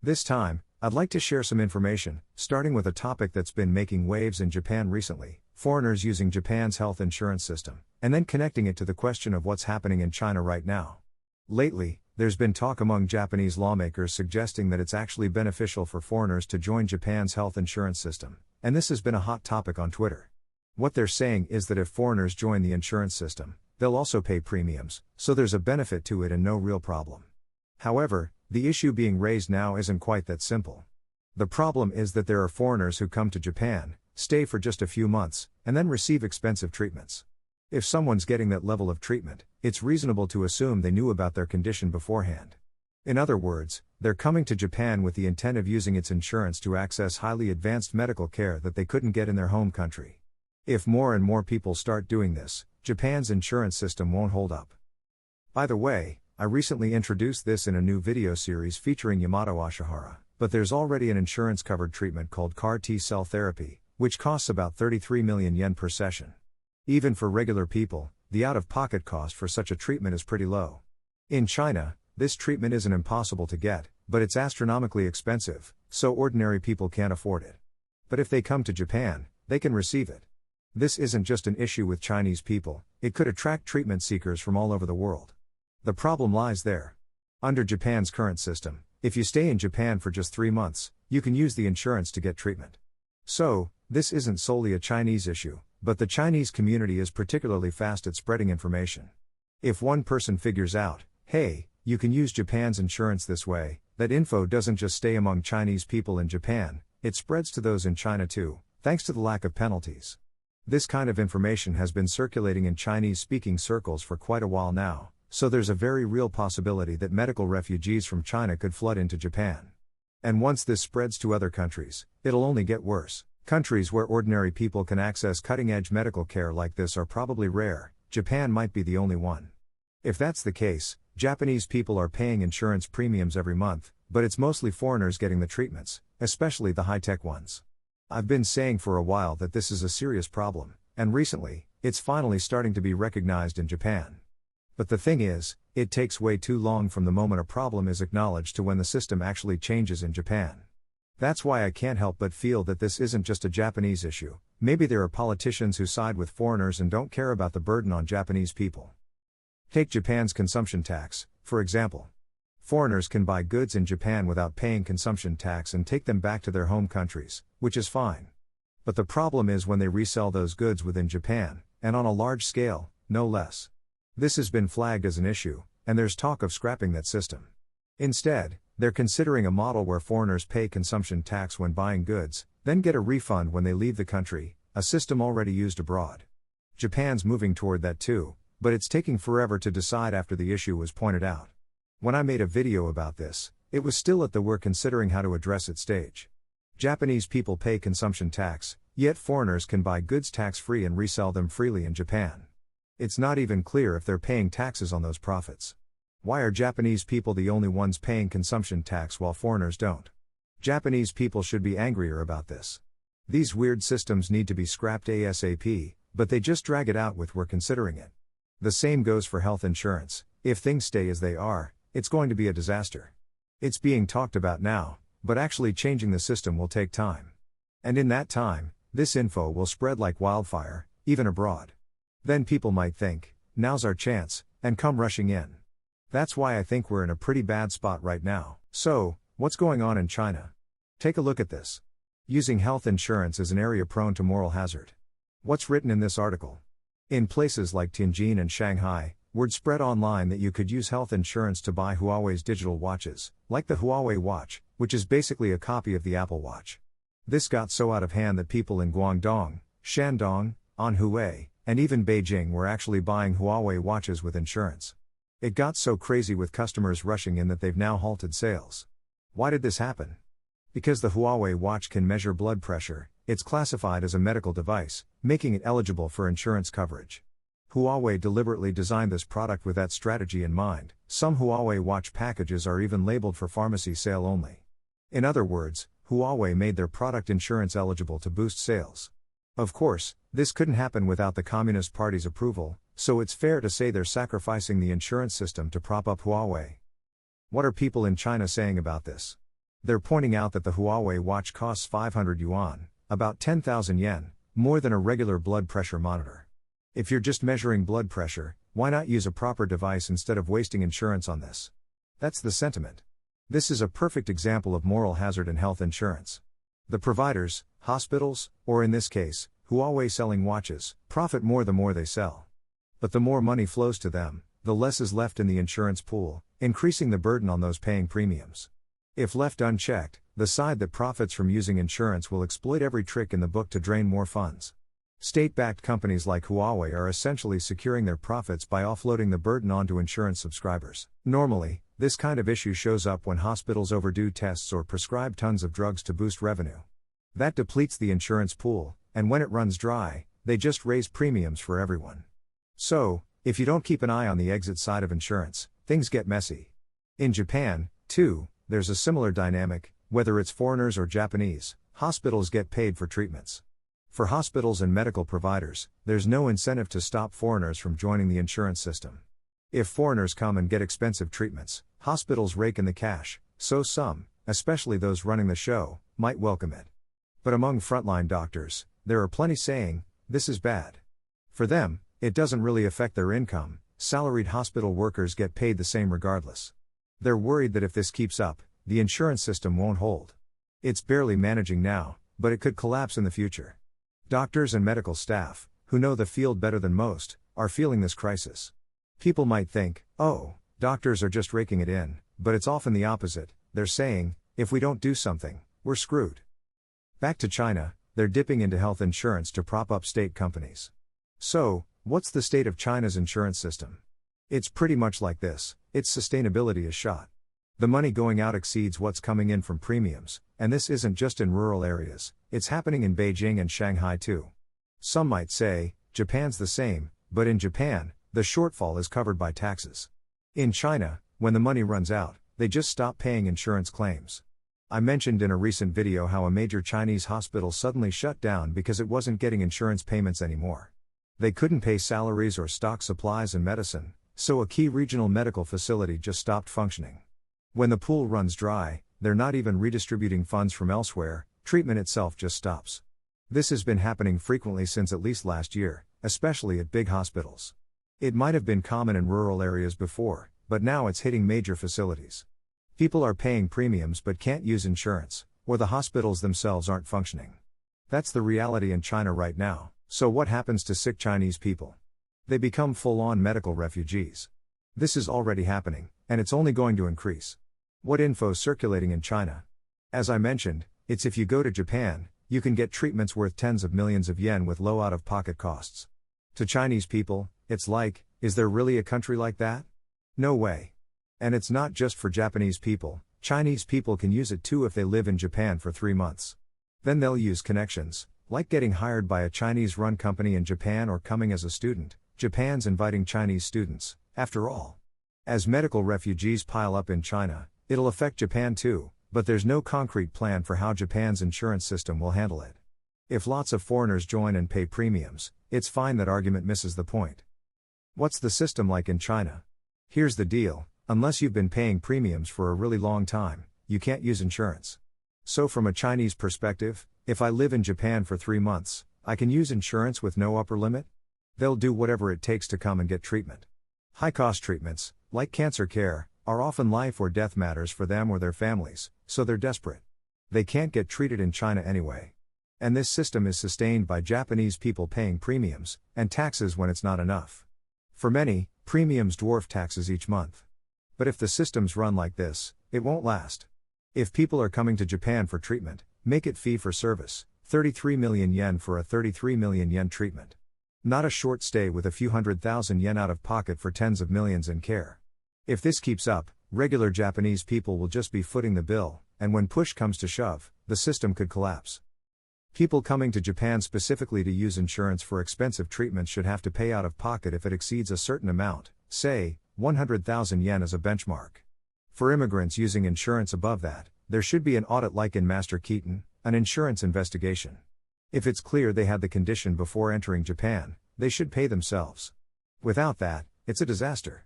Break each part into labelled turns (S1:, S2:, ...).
S1: This time, I'd like to share some information, starting with a topic that's been making waves in Japan recently: foreigners using Japan's health insurance system, and then connecting it to the question of what's happening in China right now. Lately, there's been talk among Japanese lawmakers suggesting that it's actually beneficial for foreigners to join Japan's health insurance system, and this has been a hot topic on Twitter. What they're saying is that if foreigners join the insurance system, they'll also pay premiums, so there's a benefit to it and no real problem. However, the issue being raised now isn't quite that simple. The problem is that there are foreigners who come to Japan, stay for just a few months, and then receive expensive treatments. If someone's getting that level of treatment, it's reasonable to assume they knew about their condition beforehand. In other words, they're coming to Japan with the intent of using its insurance to access highly advanced medical care that they couldn't get in their home country. If more and more people start doing this, Japan's insurance system won't hold up. By the way, I recently introduced this in a new video series featuring Yamato Ashihara, but there's already an insurance-covered treatment called CAR T-cell therapy, which costs about 33 million yen per session. Even for regular people, the out-of-pocket cost for such a treatment is pretty low. In China, this treatment isn't impossible to get, but it's astronomically expensive, so ordinary people can't afford it. But if they come to Japan, they can receive it. This isn't just an issue with Chinese people, it could attract treatment seekers from all over the world. The problem lies there. Under Japan's current system, if you stay in Japan for just 3 months, you can use the insurance to get treatment. So, this isn't solely a Chinese issue, but the Chinese community is particularly fast at spreading information. If one person figures out, hey, you can use Japan's insurance this way, that info doesn't just stay among Chinese people in Japan, it spreads to those in China too, thanks to the lack of penalties. This kind of information has been circulating in Chinese-speaking circles for quite a while now, so there's a very real possibility that medical refugees from China could flood into Japan. And once this spreads to other countries, it'll only get worse. Countries where ordinary people can access cutting-edge medical care like this are probably rare. Japan might be the only one. If that's the case, Japanese people are paying insurance premiums every month, but it's mostly foreigners getting the treatments, especially the high-tech ones. I've been saying for a while that this is a serious problem, and recently, it's finally starting to be recognized in Japan. But the thing is, it takes way too long from the moment a problem is acknowledged to when the system actually changes in Japan. That's why I can't help but feel that this isn't just a Japanese issue. Maybe there are politicians who side with foreigners and don't care about the burden on Japanese people. Take Japan's consumption tax, for example. Foreigners can buy goods in Japan without paying consumption tax and take them back to their home countries, which is fine. But the problem is when they resell those goods within Japan, and on a large scale, no less. This has been flagged as an issue, and there's talk of scrapping that system. Instead, they're considering a model where foreigners pay consumption tax when buying goods, then get a refund when they leave the country, a system already used abroad. Japan's moving toward that too, but it's taking forever to decide after the issue was pointed out. When I made a video about this, it was still at the "we're considering how to address it" stage. Japanese people pay consumption tax, yet foreigners can buy goods tax-free and resell them freely in Japan. It's not even clear if they're paying taxes on those profits. Why are Japanese people the only ones paying consumption tax while foreigners don't? Japanese people should be angrier about this. These weird systems need to be scrapped ASAP, but they just drag it out with "we're considering it." The same goes for health insurance. If things stay as they are, it's going to be a disaster. It's being talked about now, but actually changing the system will take time. And in that time, this info will spread like wildfire, even abroad. Then people might think, now's our chance, and come rushing in. That's why I think we're in a pretty bad spot right now. So, what's going on in China? Take a look at this. Using health insurance is an area prone to moral hazard. What's written in this article? In places like Tianjin and Shanghai, word spread online that you could use health insurance to buy Huawei's digital watches, like the Huawei Watch, which is basically a copy of the Apple Watch. This got so out of hand that people in Guangdong, Shandong, Anhui, and even Beijing were actually buying Huawei watches with insurance. It got so crazy with customers rushing in that they've now halted sales. Why did this happen? Because the Huawei watch can measure blood pressure, it's classified as a medical device, making it eligible for insurance coverage. Huawei deliberately designed this product with that strategy in mind. Some Huawei watch packages are even labeled for pharmacy sale only. In other words, Huawei made their product insurance eligible to boost sales. Of course, this couldn't happen without the Communist Party's approval, so it's fair to say they're sacrificing the insurance system to prop up Huawei. What are people in China saying about this? They're pointing out that the Huawei watch costs 500 yuan, about 10,000 yen, more than a regular blood pressure monitor. If you're just measuring blood pressure, why not use a proper device instead of wasting insurance on this? That's the sentiment. This is a perfect example of moral hazard in health insurance. The providers, hospitals, or in this case, Huawei selling watches, profit more the more they sell. But the more money flows to them, the less is left in the insurance pool, increasing the burden on those paying premiums. If left unchecked, the side that profits from using insurance will exploit every trick in the book to drain more funds. State-backed companies like Huawei are essentially securing their profits by offloading the burden onto insurance subscribers. Normally, this kind of issue shows up when hospitals overdo tests or prescribe tons of drugs to boost revenue. That depletes the insurance pool, and when it runs dry, they just raise premiums for everyone. So, if you don't keep an eye on the exit side of insurance, things get messy. In Japan, too, there's a similar dynamic. Whether it's foreigners or Japanese, hospitals get paid for treatments. For hospitals and medical providers, there's no incentive to stop foreigners from joining the insurance system. If foreigners come and get expensive treatments, hospitals rake in the cash, so some, especially those running the show, might welcome it. But among frontline doctors, there are plenty saying, this is bad. For them, it doesn't really affect their income. Salaried hospital workers get paid the same regardless. They're worried that if this keeps up, the insurance system won't hold. It's barely managing now, but it could collapse in the future. Doctors and medical staff, who know the field better than most, are feeling this crisis. People might think, oh, doctors are just raking it in, but it's often the opposite. They're saying, if we don't do something, we're screwed. Back to China, they're dipping into health insurance to prop up state companies. So, what's the state of China's insurance system? It's pretty much like this: its sustainability is shot. The money going out exceeds what's coming in from premiums, and this isn't just in rural areas, it's happening in Beijing and Shanghai too. Some might say, Japan's the same, but in Japan, the shortfall is covered by taxes. In China, when the money runs out, they just stop paying insurance claims. I mentioned in a recent video how a major Chinese hospital suddenly shut down because it wasn't getting insurance payments anymore. They couldn't pay salaries or stock supplies and medicine, so a key regional medical facility just stopped functioning. When the pool runs dry, they're not even redistributing funds from elsewhere, treatment itself just stops. This has been happening frequently since at least last year, especially at big hospitals. It might have been common in rural areas before, but now it's hitting major facilities. People are paying premiums but can't use insurance, or the hospitals themselves aren't functioning. That's the reality in China right now. So what happens to sick Chinese people? They become full-on medical refugees. This is already happening, and it's only going to increase. What info's circulating in China? As I mentioned, it's if you go to Japan, you can get treatments worth tens of millions of yen with low out-of-pocket costs. To Chinese people, it's like, is there really a country like that? No way. And it's not just for Japanese people. Chinese people can use it too if they live in Japan for 3 months. Then they'll use connections, like getting hired by a Chinese-run company in Japan or coming as a student. Japan's inviting Chinese students, after all. As medical refugees pile up in China, it'll affect Japan too, but there's no concrete plan for how Japan's insurance system will handle it. If lots of foreigners join and pay premiums, it's fine. That argument misses the point. What's the system like in China? Here's the deal: unless you've been paying premiums for a really long time, you can't use insurance. So from a Chinese perspective, if I live in Japan for 3 months, I can use insurance with no upper limit? They'll do whatever it takes to come and get treatment. High-cost treatments, like cancer care, are often life or death matters for them or their families, so they're desperate. They can't get treated in China anyway. And this system is sustained by Japanese people paying premiums, and taxes when it's not enough. For many, premiums dwarf taxes each month. But if the system's run like this, it won't last. If people are coming to Japan for treatment, make it fee for service, 33 million yen for a 33 million yen treatment. Not a short stay with a few $100,000 out of pocket for tens of millions in care. If this keeps up, regular Japanese people will just be footing the bill, and when push comes to shove, the system could collapse. People coming to Japan specifically to use insurance for expensive treatments should have to pay out of pocket if it exceeds a certain amount, say, 100,000 yen as a benchmark. For immigrants using insurance above that, there should be an audit like in Master Keaton, an insurance investigation. If it's clear they had the condition before entering Japan, they should pay themselves. Without that, it's a disaster.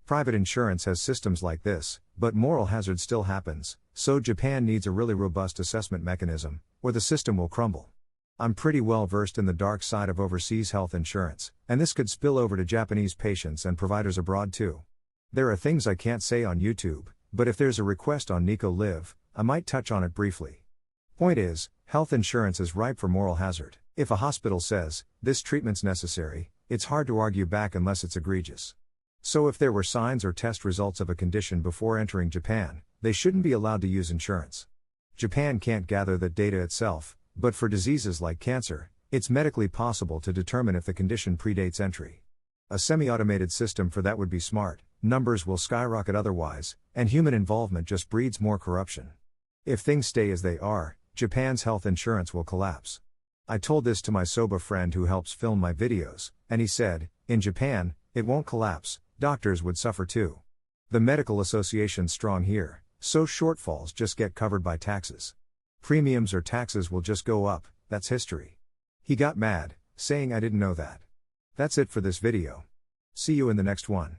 S1: Private insurance has systems like this, but moral hazard still happens, so Japan needs a really robust assessment mechanism, or the system will crumble. I'm pretty well versed in the dark side of overseas health insurance, and this could spill over to Japanese patients and providers abroad too. There are things I can't say on YouTube, but if there's a request on Nico Live, I might touch on it briefly. Point is, health insurance is ripe for moral hazard. If a hospital says, this treatment's necessary, it's hard to argue back unless it's egregious. So if there were signs or test results of a condition before entering Japan, they shouldn't be allowed to use insurance. Japan can't gather that data itself, but for diseases like cancer, it's medically possible to determine if the condition predates entry. A semi-automated system for that would be smart. Numbers will skyrocket otherwise, and human involvement just breeds more corruption. If things stay as they are, Japan's health insurance will collapse. I told this to my Soba friend who helps film my videos, and he said, in Japan, it won't collapse, doctors would suffer too. The medical association's strong here, so shortfalls just get covered by taxes. Premiums or taxes will just go up, that's history. He got mad, saying I didn't know that. That's it for this video. See you in the next one.